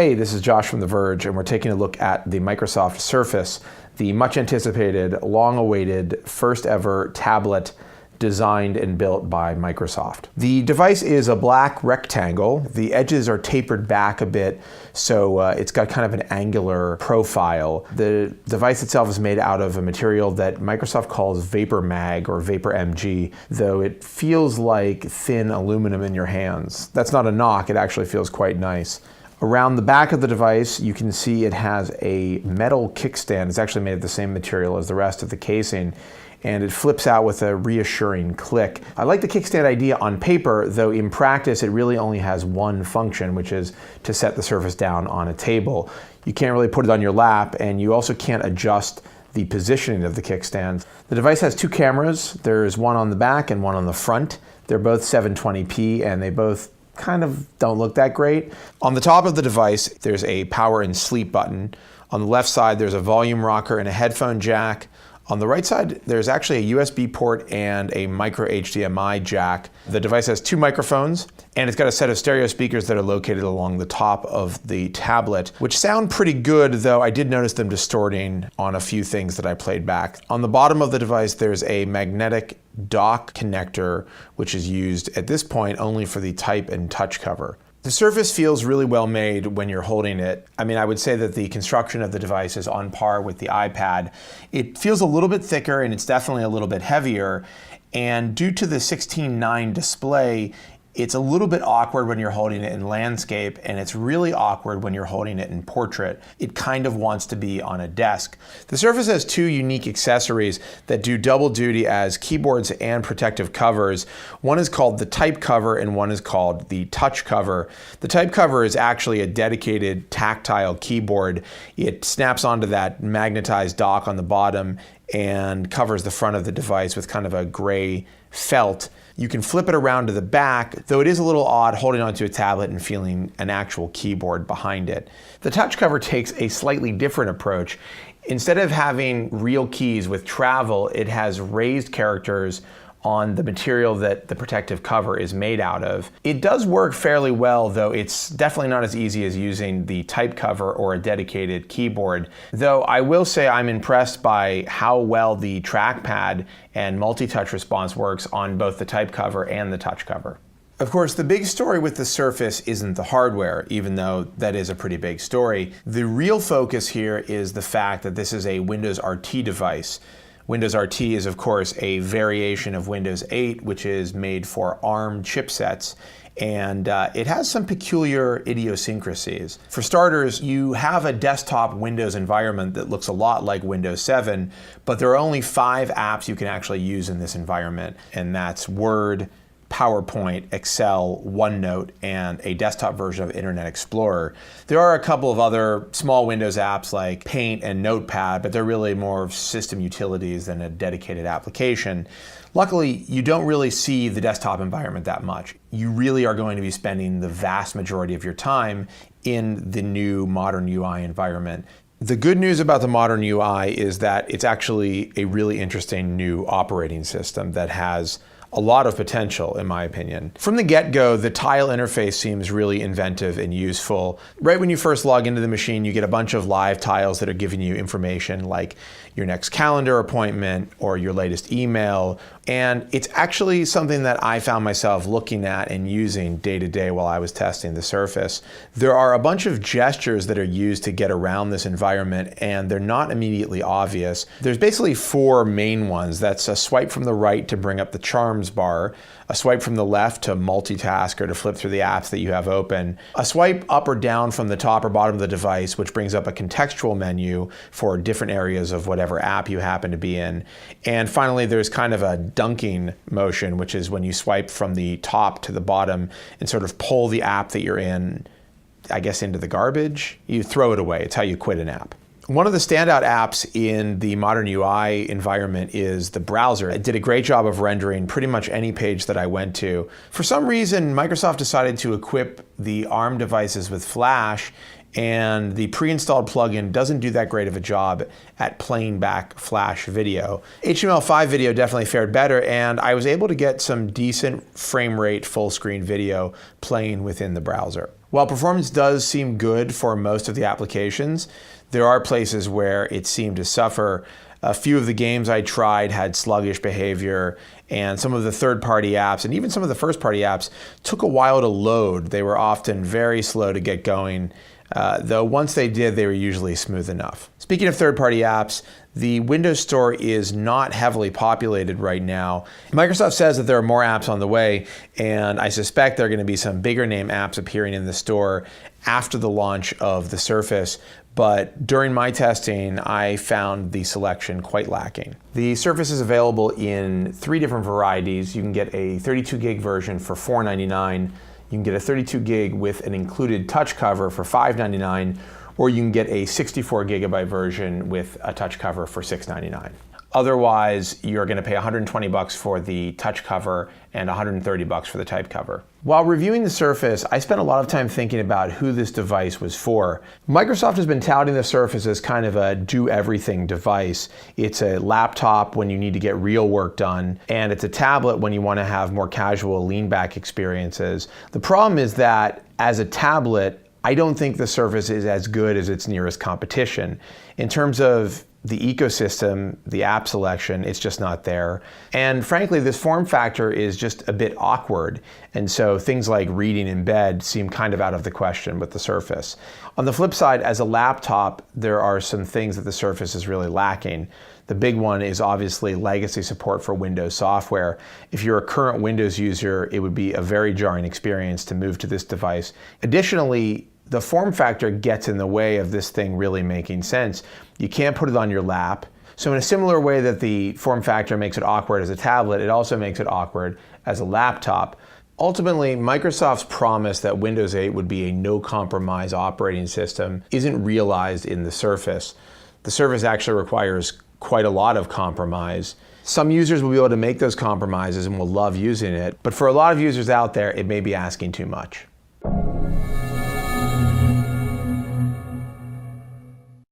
Hey, this is Josh from The Verge, and we're taking a look at the Microsoft Surface, the much anticipated, long-awaited, first ever tablet designed and built by Microsoft. The device is a black rectangle. The edges are tapered back a bit, so it's got kind of an angular profile. The device itself is made out of a material that Microsoft calls Vapor Mag or Vapor MG, though it feels like thin aluminum in your hands. That's not a knock, it actually feels quite nice. Around the back of the device, you can see it has a metal kickstand. It's actually made of the same material as the rest of the casing, and it flips out with a reassuring click. I like the kickstand idea on paper, though in practice it really only has one function, which is to set the Surface down on a table. You can't really put it on your lap, and you also can't adjust the positioning of the kickstand. The device has two cameras. There's one on the back and one on the front. They're both 720p, and they both kind of don't look that great. On the top of the device, there's a power and sleep button. On the left side, there's a volume rocker and a headphone jack. On the right side, there's actually a USB port and a micro HDMI jack. The device has two microphones, and it's got a set of stereo speakers that are located along the top of the tablet, which sound pretty good, though I did notice them distorting on a few things that I played back. On the bottom of the device, there's a magnetic dock connector, which is used at this point only for the type and touch cover. The Surface feels really well made when you're holding it. I mean, I would say that the construction of the device is on par with the iPad. It feels a little bit thicker and it's definitely a little bit heavier. And due to the 16:9 display, it's a little bit awkward when you're holding it in landscape, and it's really awkward when you're holding it in portrait. It kind of wants to be on a desk. The Surface has two unique accessories that do double duty as keyboards and protective covers. One is called the type cover and one is called the touch cover. The type cover is actually a dedicated tactile keyboard. It snaps onto that magnetized dock on the bottom and covers the front of the device with kind of a gray felt. You can flip it around to the back, though it is a little odd holding onto a tablet and feeling an actual keyboard behind it. The touch cover takes a slightly different approach. Instead of having real keys with travel, it has raised characters on the material that the protective cover is made out of. It does work fairly well, though it's definitely not as easy as using the type cover or a dedicated keyboard. Though I will say I'm impressed by how well the trackpad and multi-touch response works on both the type cover and the touch cover. Of course, the big story with the Surface isn't the hardware, even though that is a pretty big story. The real focus here is the fact that this is a Windows RT device. Windows RT is, of course, a variation of Windows 8, which is made for ARM chipsets, and it has some peculiar idiosyncrasies. For starters, you have a desktop Windows environment that looks a lot like Windows 7, but there are only 5 apps you can actually use in this environment, and that's Word, PowerPoint, Excel, OneNote, and a desktop version of Internet Explorer. There are a couple of other small Windows apps like Paint and Notepad, but they're really more system utilities than a dedicated application. Luckily, you don't really see the desktop environment that much. You really are going to be spending the vast majority of your time in the new modern UI environment. The good news about the modern UI is that it's actually a really interesting new operating system that has a lot of potential, in my opinion. From the get-go, the tile interface seems really inventive and useful. Right when you first log into the machine, you get a bunch of live tiles that are giving you information like your next calendar appointment or your latest email. And it's actually something that I found myself looking at and using day to day while I was testing the Surface. There are a bunch of gestures that are used to get around this environment, and they're not immediately obvious. There's basically 4 main ones. That's a swipe from the right to bring up the charms bar, a swipe from the left to multitask or to flip through the apps that you have open, a swipe up or down from the top or bottom of the device, which brings up a contextual menu for different areas of whatever app you happen to be in. And finally, there's kind of a dunking motion, which is when you swipe from the top to the bottom and sort of pull the app that you're in, I guess, into the garbage. You throw it away. It's how you quit an app. One of the standout apps in the modern UI environment is the browser. It did a great job of rendering pretty much any page that I went to. For some reason, Microsoft decided to equip the ARM devices with Flash, and the pre-installed plugin doesn't do that great of a job at playing back Flash video. HTML5 video definitely fared better, and I was able to get some decent frame rate full screen video playing within the browser. While performance does seem good for most of the applications, there are places where it seemed to suffer. A few of the games I tried had sluggish behavior, and some of the third-party apps, and even some of the first-party apps, took a while to load. They were often very slow to get going, though once they did, they were usually smooth enough. Speaking of third-party apps, the Windows Store is not heavily populated right now. Microsoft says that there are more apps on the way, and I suspect there are going to be some bigger name apps appearing in the store after the launch of the Surface. But during my testing, I found the selection quite lacking. The Surface is available in 3 different varieties. You can get a 32 gig version for $499. You can get a 32 gig with an included touch cover for $599, or you can get a 64 gigabyte version with a touch cover for $699. Otherwise, you're going to pay $120 for the touch cover and $130 for the type cover. While reviewing the Surface, I spent a lot of time thinking about who this device was for. Microsoft has been touting the Surface as kind of a do-everything device. It's a laptop when you need to get real work done, and it's a tablet when you want to have more casual lean-back experiences. The problem is that as a tablet, I don't think the Surface is as good as its nearest competition. In terms of the ecosystem, the app selection, it's just not there. And frankly, this form factor is just a bit awkward. And so things like reading in bed seem kind of out of the question with the Surface. On the flip side, as a laptop, there are some things that the Surface is really lacking. The big one is obviously legacy support for Windows software. If you're a current Windows user, it would be a very jarring experience to move to this device. Additionally, the form factor gets in the way of this thing really making sense. You can't put it on your lap. So in a similar way that the form factor makes it awkward as a tablet, it also makes it awkward as a laptop. Ultimately, Microsoft's promise that Windows 8 would be a no-compromise operating system isn't realized in the Surface. The Surface actually requires quite a lot of compromise. Some users will be able to make those compromises and will love using it, but for a lot of users out there, it may be asking too much.